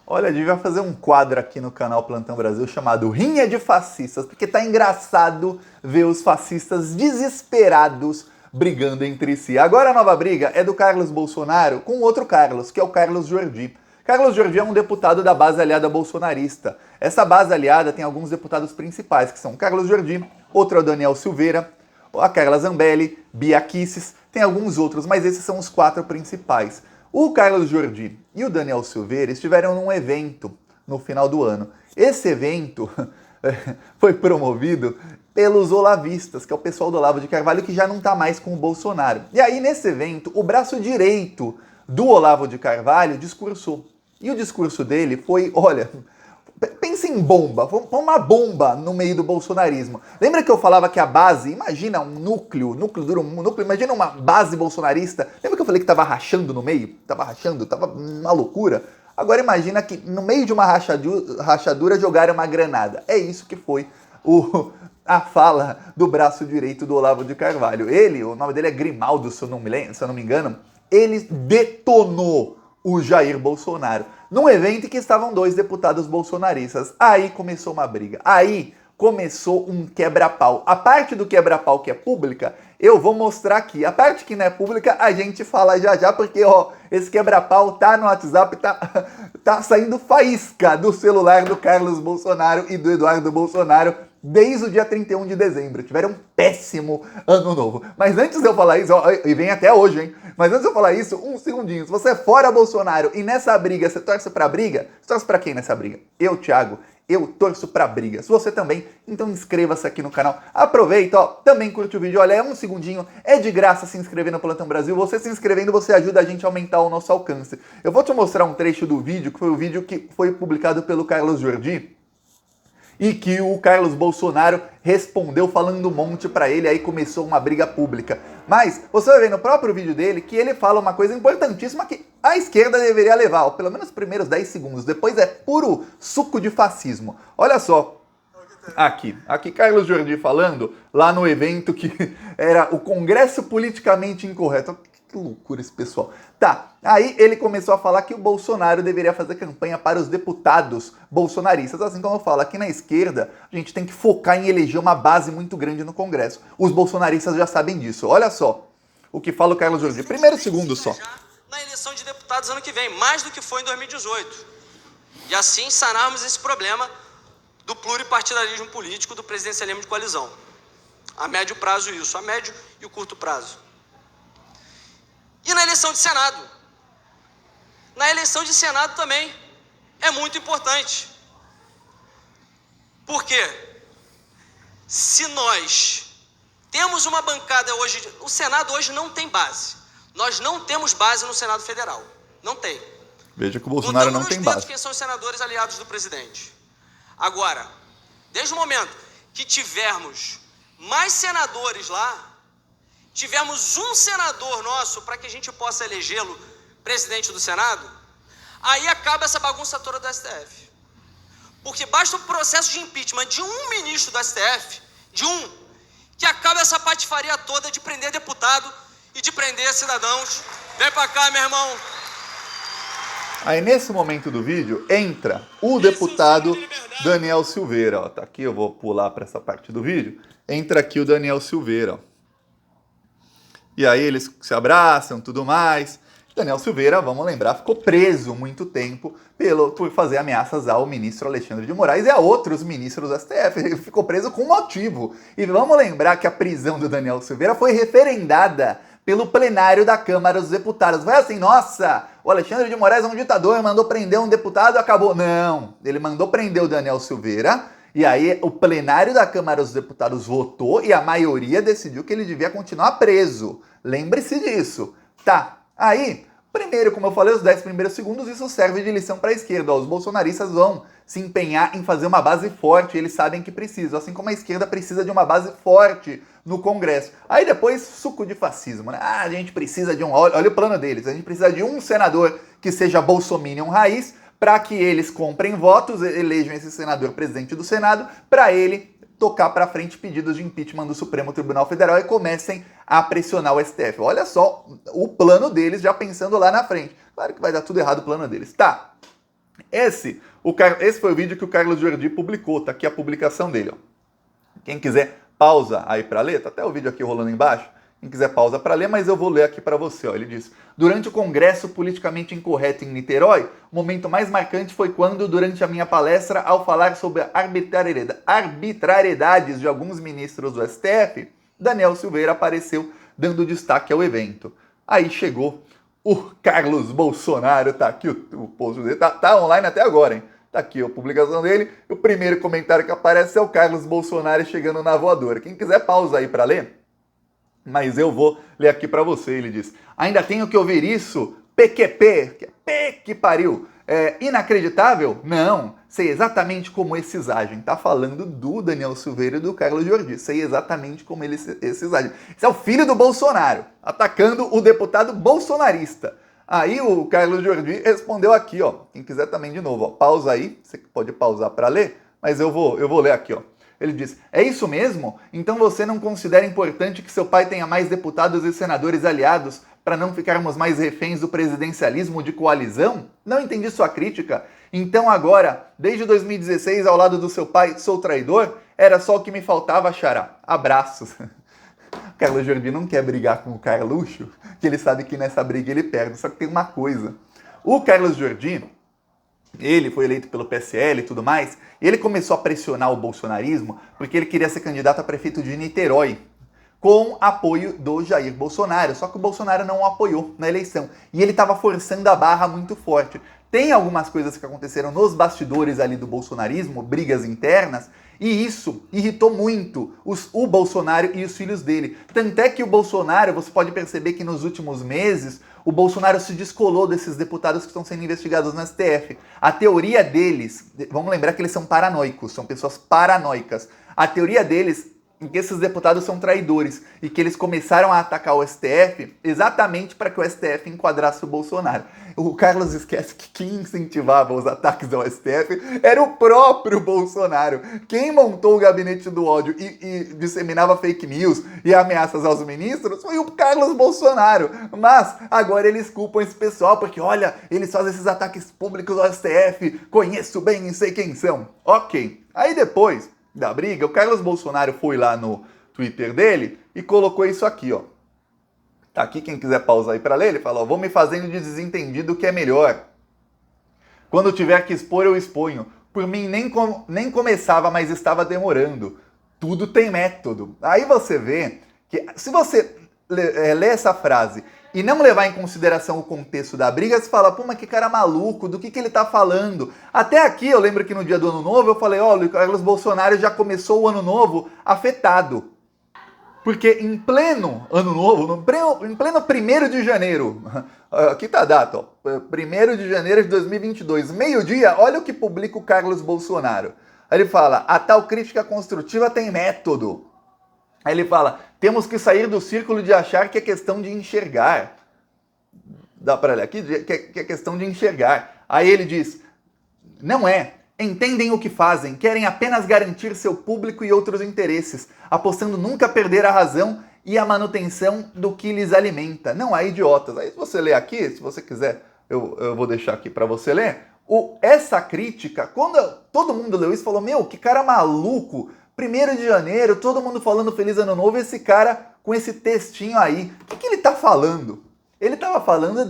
Olha, devia fazer um quadro aqui no canal Plantão Brasil chamado Rinha de Fascistas, porque tá engraçado ver os fascistas desesperados brigando entre si. Agora a nova briga é do Carlos Bolsonaro com outro Carlos, que é o Carlos Jordi. Carlos Jordi é um deputado da base aliada bolsonarista. Essa base aliada tem alguns deputados principais, que são o Carlos Jordi, outro é o Daniel Silveira, a Carla Zambelli, Bia Kicis, tem alguns outros, mas esses são os 4 principais. O Carlos Jordi e o Daniel Silveira estiveram num evento no final do ano. Esse evento foi promovido pelos olavistas, que é o pessoal do Olavo de Carvalho, que já não está mais com o Bolsonaro. E aí, nesse evento, o braço direito do Olavo de Carvalho discursou. E o discurso dele foi, olha, pensa em bomba, foi uma bomba no meio do bolsonarismo. Lembra que eu falava que a base, imagina um núcleo duro, imagina uma base bolsonarista. Lembra que eu falei que tava rachando no meio? Tava uma loucura. Agora imagina que no meio de uma rachadura jogaram uma granada. É isso que foi a fala do braço direito do Olavo de Carvalho. O nome dele é Grimaldo, se eu não me engano, ele detonou o Jair Bolsonaro num evento em que estavam 2 deputados bolsonaristas. Aí começou uma briga. Aí começou um quebra-pau. A parte do quebra-pau que é pública, eu vou mostrar aqui. A parte que não é pública, a gente fala já, porque esse quebra-pau tá no WhatsApp, tá saindo faísca do celular do Carlos Bolsonaro e do Eduardo Bolsonaro desde o dia 31 de dezembro. Tiveram um péssimo ano novo. Mas antes de eu falar isso, e vem até hoje, hein? Mas antes de eu falar isso, um segundinho. Se você é fora Bolsonaro e nessa briga você torce pra briga, você torce pra quem nessa briga? Eu, Thiago, eu torço pra briga. Se você também, então inscreva-se aqui no canal. Aproveita, também curte o vídeo. Olha, é um segundinho, é de graça se inscrever no Plantão Brasil. Você se inscrevendo, você ajuda a gente a aumentar o nosso alcance. Eu vou te mostrar um trecho do vídeo, que foi o vídeo que foi publicado pelo Carlos Jordi, e que o Carlos Bolsonaro respondeu falando um monte pra ele, aí começou uma briga pública. Mas você vai ver no próprio vídeo dele que ele fala uma coisa importantíssima que a esquerda deveria levar, pelo menos os primeiros 10 segundos, depois é puro suco de fascismo. Olha só, aqui Carlos Jordi falando lá no evento que era o Congresso Politicamente Incorreto. Que loucura esse pessoal. Tá, aí ele começou a falar que o Bolsonaro deveria fazer campanha para os deputados bolsonaristas. Assim como eu falo, aqui na esquerda, a gente tem que focar em eleger uma base muito grande no Congresso. Os bolsonaristas já sabem disso. Olha só o que fala o Carlos Jordi. Primeiro segundo só. Na eleição de deputados ano que vem, mais do que foi em 2018. E assim sanarmos esse problema do pluripartidarismo político, do presidencialismo de coalizão. A médio prazo isso, a médio e o curto prazo. E na eleição de Senado? Na eleição de Senado também é muito importante. Por quê? Se nós temos uma bancada hoje... O Senado hoje não tem base. Nós não temos base no Senado Federal. Não tem. Veja que o Bolsonaro não tem base. Quem são os senadores aliados do presidente. Agora, desde o momento que tivermos mais senadores lá, tivermos um senador nosso para que a gente possa elegê-lo presidente do Senado, aí acaba essa bagunça toda do STF. Porque basta o processo de impeachment de um ministro do STF, que acaba essa patifaria toda de prender deputado e de prender cidadãos. Vem pra cá, meu irmão. Aí nesse momento do vídeo entra o deputado Daniel Silveira. Ó, tá aqui, eu vou pular para essa parte do vídeo. Entra aqui o Daniel Silveira, ó. E aí eles se abraçam, tudo mais. Daniel Silveira, vamos lembrar, ficou preso muito tempo por fazer ameaças ao ministro Alexandre de Moraes e a outros ministros do STF. Ele ficou preso com motivo. E vamos lembrar que a prisão do Daniel Silveira foi referendada pelo plenário da Câmara dos Deputados. Foi assim, nossa, o Alexandre de Moraes é um ditador, mandou prender um deputado e acabou. Não, ele mandou prender o Daniel Silveira. E aí o plenário da Câmara dos Deputados votou e a maioria decidiu que ele devia continuar preso. Lembre-se disso. Tá, aí, primeiro, como eu falei, os 10 primeiros segundos, isso serve de lição para a esquerda. Ó, os bolsonaristas vão se empenhar em fazer uma base forte, eles sabem que precisam, assim como a esquerda precisa de uma base forte no Congresso. Aí depois, suco de fascismo, né? Ah, a gente precisa de olha o plano deles, a gente precisa de um senador que seja bolsominion raiz, para que eles comprem votos, elejam esse senador presidente do Senado, para ele tocar para frente pedidos de impeachment do Supremo Tribunal Federal e comecem a pressionar o STF. Olha só o plano deles, já pensando lá na frente. Claro que vai dar tudo errado o plano deles. Tá. Esse foi o vídeo que o Carlos Jordi publicou, tá aqui a publicação dele, ó. Quem quiser, pausa aí para ler, tá até o vídeo aqui rolando embaixo. Quem quiser pausa para ler, mas eu vou ler aqui para você. Ó. Ele diz: durante o congresso politicamente incorreto em Niterói, o momento mais marcante foi quando, durante a minha palestra, ao falar sobre arbitrariedades de alguns ministros do STF, Daniel Silveira apareceu dando destaque ao evento. Aí chegou o Carlos Bolsonaro, tá aqui o post dele, tá online até agora, hein? Tá aqui a publicação dele. O primeiro comentário que aparece é o Carlos Bolsonaro chegando na voadora. Quem quiser, pausa aí para ler. Mas eu vou ler aqui para você. Ele diz: ainda tenho que ouvir isso? PQP, que é P que pariu. É inacreditável? Não. Sei exatamente como esses agem. Tá falando do Daniel Silveira e do Carlos Jordi. Sei exatamente como esses agem. Esse é o filho do Bolsonaro, atacando o deputado bolsonarista. Aí o Carlos Jordi respondeu aqui, ó. Quem quiser também de novo, ó. Pausa aí. Você pode pausar para ler, mas eu vou ler aqui, ó. Ele diz: é isso mesmo? Então você não considera importante que seu pai tenha mais deputados e senadores aliados para não ficarmos mais reféns do presidencialismo de coalizão? Não entendi sua crítica. Então agora, desde 2016, ao lado do seu pai, sou traidor? Era só o que me faltava, xará. Abraços. O Carlos Jordi não quer brigar com o Carluxo, que ele sabe que nessa briga ele perde. Só que tem uma coisa. O Carlos Jordi, ele foi eleito pelo PSL e tudo mais, e ele começou a pressionar o bolsonarismo porque ele queria ser candidato a prefeito de Niterói, com apoio do Jair Bolsonaro. Só que o Bolsonaro não o apoiou na eleição. E ele estava forçando a barra muito forte. Tem algumas coisas que aconteceram nos bastidores ali do bolsonarismo, brigas internas, e isso irritou muito o Bolsonaro e os filhos dele. Tanto é que o Bolsonaro, você pode perceber que nos últimos meses, o Bolsonaro se descolou desses deputados que estão sendo investigados no STF. A teoria deles, vamos lembrar que eles são paranoicos, são pessoas paranoicas. A teoria deles em que esses deputados são traidores e que eles começaram a atacar o STF exatamente para que o STF enquadrasse o Bolsonaro. O Carlos esquece que quem incentivava os ataques ao STF era o próprio Bolsonaro. Quem montou o gabinete do ódio e disseminava fake news e ameaças aos ministros foi o Carlos Bolsonaro. Mas agora eles culpam esse pessoal porque, olha, eles fazem esses ataques públicos ao STF, conheço bem e sei quem são. Ok. Aí depois da briga, o Carlos Bolsonaro foi lá no Twitter dele e colocou isso aqui, ó. Tá aqui, quem quiser pausar aí para ler, ele fala, ó, vou me fazendo de desentendido que é melhor. Quando tiver que expor, eu exponho. Por mim, nem começava, mas estava demorando. Tudo tem método. Aí você vê que, se você ler essa frase e não levar em consideração o contexto da briga, você fala, pô, mas que cara maluco, do que ele tá falando? Até aqui, eu lembro que no dia do Ano Novo, eu falei, olha, o Carlos Bolsonaro já começou o Ano Novo afetado. Porque em pleno Ano Novo, em pleno 1º de janeiro, aqui tá a data, ó, 1º de janeiro de 2022, meio-dia, olha o que publica o Carlos Bolsonaro. Aí ele fala, a tal crítica construtiva tem método. Aí ele fala, temos que sair do círculo de achar que é questão de enxergar. Dá para ler aqui? Que é questão de enxergar. Aí ele diz, não é. Entendem o que fazem, querem apenas garantir seu público e outros interesses, apostando nunca perder a razão e a manutenção do que lhes alimenta. Não há idiotas. Aí se você ler aqui, se você quiser, eu vou deixar aqui para você ler. Essa crítica, quando todo mundo leu isso, falou, meu, que cara maluco, 1º de janeiro, todo mundo falando Feliz Ano Novo, esse cara com esse textinho aí. O que ele tá falando? Ele tava falando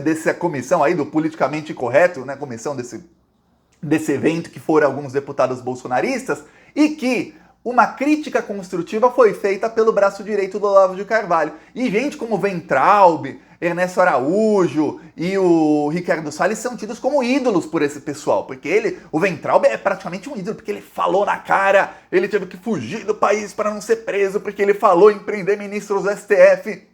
dessa comissão aí do politicamente correto, né, comissão desse evento que foram alguns deputados bolsonaristas, e que uma crítica construtiva foi feita pelo braço direito do Olavo de Carvalho. E gente como Weintraub, Ernesto Araújo e o Ricardo Salles são tidos como ídolos por esse pessoal, porque o Weintraub é praticamente um ídolo, porque ele falou na cara, ele teve que fugir do país para não ser preso, porque ele falou em prender ministros do STF.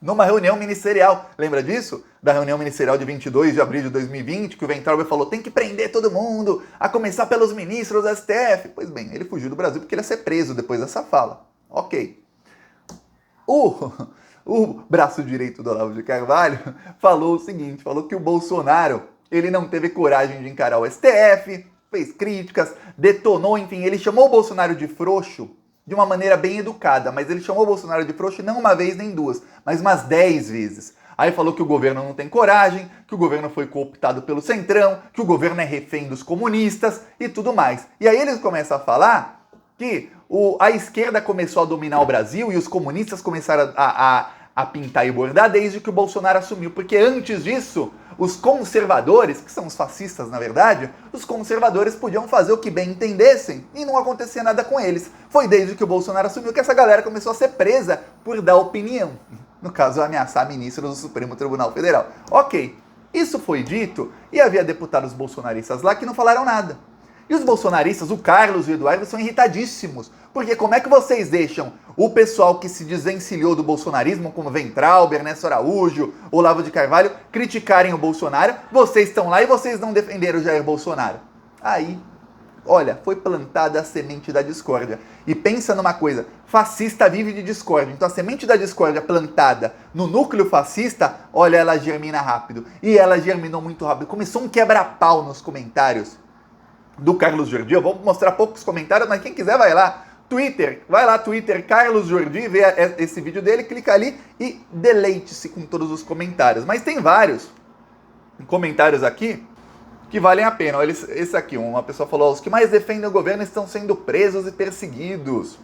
Numa reunião ministerial, lembra disso? Da reunião ministerial de 22 de abril de 2020, que o Weintraub falou, tem que prender todo mundo, a começar pelos ministros do STF. Pois bem, ele fugiu do Brasil porque ele ia ser preso depois dessa fala. Ok. O braço direito do Olavo de Carvalho falou o seguinte, falou que o Bolsonaro, ele não teve coragem de encarar o STF, fez críticas, detonou, enfim, ele chamou o Bolsonaro de frouxo, de uma maneira bem educada, mas ele chamou o Bolsonaro de frouxo não uma vez nem duas, mas umas 10 vezes. Aí falou que o governo não tem coragem, que o governo foi cooptado pelo Centrão, que o governo é refém dos comunistas e tudo mais. E aí eles começam a falar que a esquerda começou a dominar o Brasil e os comunistas começaram a pintar e bordar desde que o Bolsonaro assumiu. Porque antes disso, os conservadores, que são os fascistas na verdade, os conservadores podiam fazer o que bem entendessem e não acontecia nada com eles. Foi desde que o Bolsonaro assumiu que essa galera começou a ser presa por dar opinião. No caso, ameaçar ministros do Supremo Tribunal Federal. Ok, isso foi dito e havia deputados bolsonaristas lá que não falaram nada. E os bolsonaristas, o Carlos e o Eduardo, são irritadíssimos. Porque como é que vocês deixam o pessoal que se desencilhou do bolsonarismo, como Weintraub, Ernesto Araújo, Olavo de Carvalho, criticarem o Bolsonaro? Vocês estão lá e vocês não defenderam o Jair Bolsonaro. Aí, olha, foi plantada a semente da discórdia. E pensa numa coisa, fascista vive de discórdia. Então a semente da discórdia plantada no núcleo fascista, olha, ela germina rápido. E ela germinou muito rápido. Começou um quebra-pau nos comentários do Carlos Jordi. Eu vou mostrar poucos comentários, mas quem quiser vai lá. Twitter, vai lá, Twitter, Carlos Jordi, vê esse vídeo dele, clica ali e deleite-se com todos os comentários. Mas tem vários comentários aqui que valem a pena. Olha esse aqui, uma pessoa falou, os que mais defendem o governo estão sendo presos e perseguidos.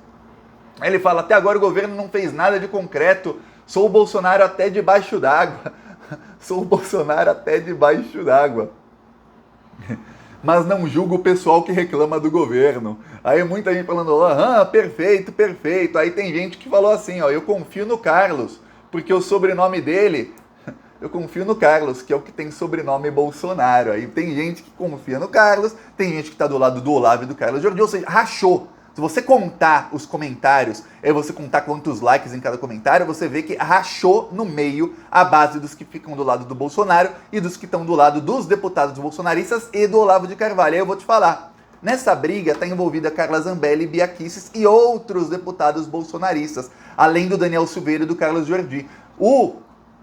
Aí ele fala, até agora o governo não fez nada de concreto, sou o Bolsonaro até debaixo d'água. Sou o Bolsonaro até debaixo d'água. Mas não julgo o pessoal que reclama do governo. Aí muita gente falando, perfeito, perfeito. Aí tem gente que falou assim, ó, eu confio no Carlos, porque o sobrenome dele, eu confio no Carlos, que é o que tem sobrenome Bolsonaro. Aí tem gente que confia no Carlos, tem gente que tá do lado do Olavo e do Carlos Jordi, ou seja, rachou. Se você contar os comentários, você contar quantos likes em cada comentário, você vê que rachou no meio a base dos que ficam do lado do Bolsonaro e dos que estão do lado dos deputados bolsonaristas e do Olavo de Carvalho. Aí eu vou te falar, nessa briga está envolvida Carla Zambelli, Bia Kicis e outros deputados bolsonaristas, além do Daniel Silveira e do Carlos Jordi. O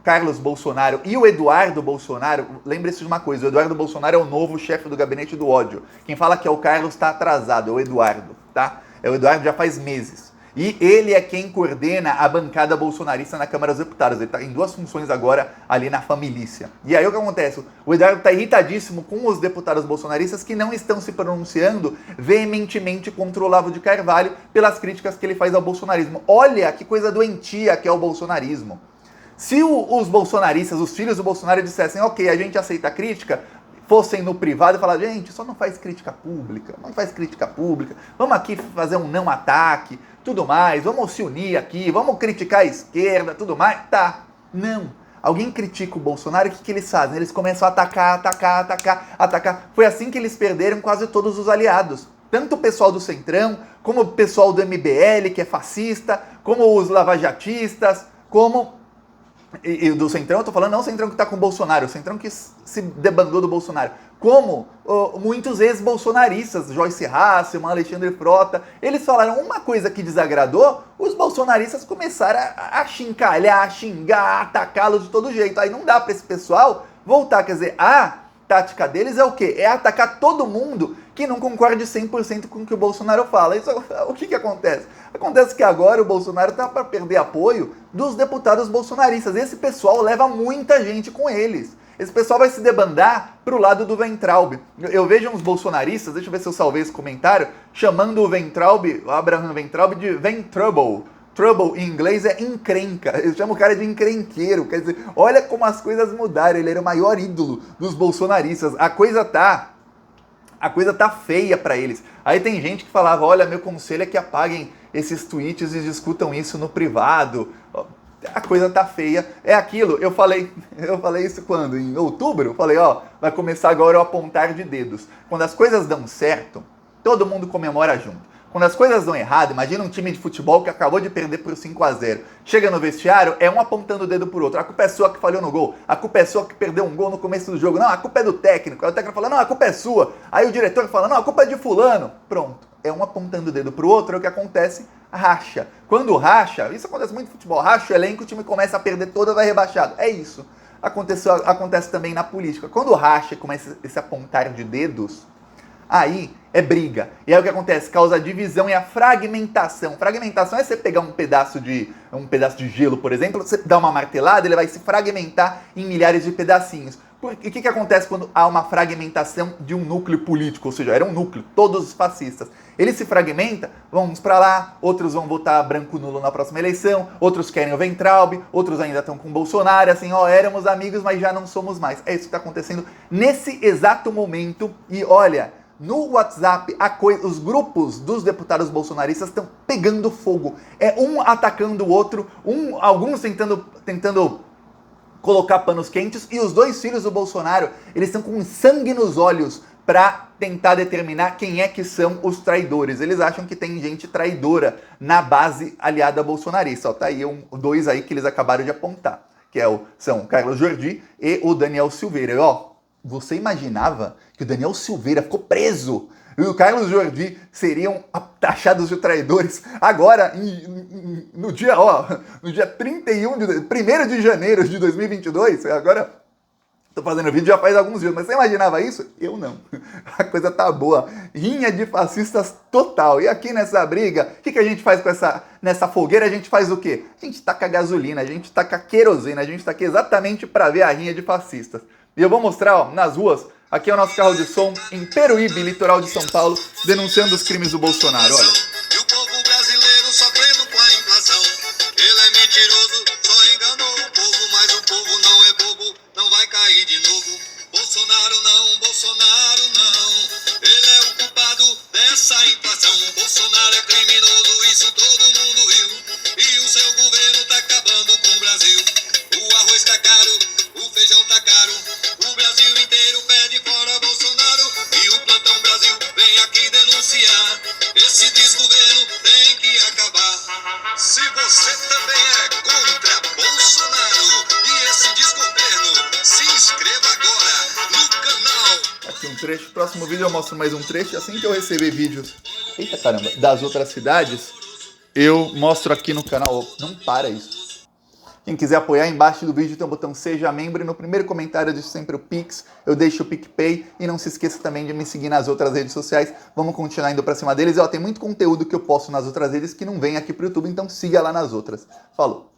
Carlos Bolsonaro e o Eduardo Bolsonaro, lembre-se de uma coisa, o Eduardo Bolsonaro é o novo chefe do gabinete do ódio. Quem fala que é o Carlos está atrasado, é o Eduardo, tá? É o Eduardo já faz meses. E ele é quem coordena a bancada bolsonarista na Câmara dos Deputados. Ele está em duas funções agora ali na família. E aí o que acontece? O Eduardo está irritadíssimo com os deputados bolsonaristas que não estão se pronunciando veementemente contra o Olavo de Carvalho pelas críticas que ele faz ao bolsonarismo. Olha que coisa doentia que é o bolsonarismo. Se os bolsonaristas, os filhos do Bolsonaro dissessem, ok, a gente aceita a crítica, fossem no privado e falar, gente, só não faz crítica pública, vamos aqui fazer um não ataque, tudo mais, vamos se unir aqui, vamos criticar a esquerda, tudo mais, tá. Não. Alguém critica o Bolsonaro, o que eles fazem? Eles começam a atacar. Foi assim que eles perderam quase todos os aliados. Tanto o pessoal do Centrão, como o pessoal do MBL, que é fascista, como os lavajatistas, como... E do Centrão, eu tô falando não o Centrão que tá com o Bolsonaro, o Centrão que se debandou do Bolsonaro. Como muitos ex-bolsonaristas, Joyce Hasselman, Alexandre Frota, eles falaram uma coisa que desagradou, os bolsonaristas começaram a chincalhar, a xingar, a atacá-los de todo jeito. Aí não dá pra esse pessoal voltar, quer dizer, a tática deles é o quê? É atacar todo mundo que não concorde 100% com o que o Bolsonaro fala. Isso, o que acontece? Acontece que agora o Bolsonaro tá para perder apoio dos deputados bolsonaristas. Esse pessoal leva muita gente com eles. Esse pessoal vai se debandar pro lado do Weintraub. Eu vejo uns bolsonaristas, deixa eu ver se eu salvei esse comentário, chamando o Weintraub, o Abraham Weintraub, de Weintrubble. Trouble em inglês é encrenca. Eles chamam o cara de encrenqueiro. Quer dizer, olha como as coisas mudaram. Ele era o maior ídolo dos bolsonaristas. A coisa tá feia pra eles. Aí tem gente que falava, olha, meu conselho é que apaguem esses tweets e discutam isso no privado. A coisa tá feia. É aquilo, eu falei isso quando? Em outubro? Eu falei, vai começar agora o apontar de dedos. Quando as coisas dão certo, todo mundo comemora junto. Quando as coisas dão errado, imagina um time de futebol que acabou de perder por 5-0. Chega no vestiário, é um apontando o dedo pro outro. A culpa é sua que falhou no gol. A culpa é sua que perdeu um gol no começo do jogo. Não, a culpa é do técnico. Aí o técnico fala, não, a culpa é sua. Aí o diretor fala, não, a culpa é de fulano. Pronto. É um apontando o dedo pro outro, é o que acontece, racha. Quando racha, isso acontece muito no futebol, racha o elenco, o time começa a perder toda, vai rebaixado. É isso. Acontece também na política. Quando racha e começa esse apontar de dedos, aí é briga. E aí o que acontece? Causa a divisão e a fragmentação. Fragmentação é você pegar um pedaço de gelo, por exemplo, você dá uma martelada, ele vai se fragmentar em milhares de pedacinhos. E o que acontece quando há uma fragmentação de um núcleo político? Ou seja, era um núcleo, todos os fascistas. Ele se fragmenta, vão uns para lá, outros vão votar branco nulo na próxima eleição, outros querem o Weintraub, outros ainda estão com o Bolsonaro, assim, ó, éramos amigos, mas já não somos mais. É isso que está acontecendo nesse exato momento. E olha, no WhatsApp, os grupos dos deputados bolsonaristas estão pegando fogo. É um atacando o outro, alguns tentando colocar panos quentes, e os dois filhos do Bolsonaro, eles estão com sangue nos olhos para tentar determinar quem é que são os traidores. Eles acham que tem gente traidora na base aliada bolsonarista. Ó, tá aí dois aí que eles acabaram de apontar, que são o Carlos Jordi e o Daniel Silveira. E, ó, você imaginava que o Daniel Silveira ficou preso e o Carlos Jordi seriam taxados de traidores agora, no dia 1º de janeiro de 2022? Agora, tô fazendo vídeo já faz alguns dias, mas você imaginava isso? Eu não. A coisa tá boa. Rinha de fascistas total. E aqui nessa briga, o que a gente faz nessa fogueira? A gente faz o quê? A gente taca gasolina, a gente taca querosene, a gente tá aqui exatamente para ver a rinha de fascistas. E eu vou mostrar, ó, nas ruas. Aqui é o nosso carro de som em Peruíbe, litoral de São Paulo, denunciando os crimes do Bolsonaro, olha. E o povo brasileiro sofrendo com a inflação. Ele é mentiroso, só enganou o povo, mas o povo não é bobo, não vai cair de novo. Bolsonaro não, Bolsonaro não. Ele é o culpado dessa inflação. Bolsonaro é criminoso, isso todo mundo viu. E o seu governo tá acabando com o Brasil. O arroz tá caro, o feijão tá caro. O Brasil inteiro pede fora Bolsonaro. E o Plantão Brasil vem aqui denunciar. Esse desgoverno tem que acabar. Se você também é contra Bolsonaro e esse desgoverno, se inscreva agora no canal. Aqui um trecho. Próximo vídeo eu mostro mais um trecho. Assim que eu receber vídeos, eita caramba, das outras cidades, eu mostro aqui no canal. Não para isso. Quem quiser apoiar, embaixo do vídeo tem o botão Seja Membro e no primeiro comentário eu deixo sempre o Pix, eu deixo o PicPay e não se esqueça também de me seguir nas outras redes sociais. Vamos continuar indo pra cima deles. E, ó, tem muito conteúdo que eu posto nas outras redes que não vem aqui pro YouTube, então siga lá nas outras. Falou!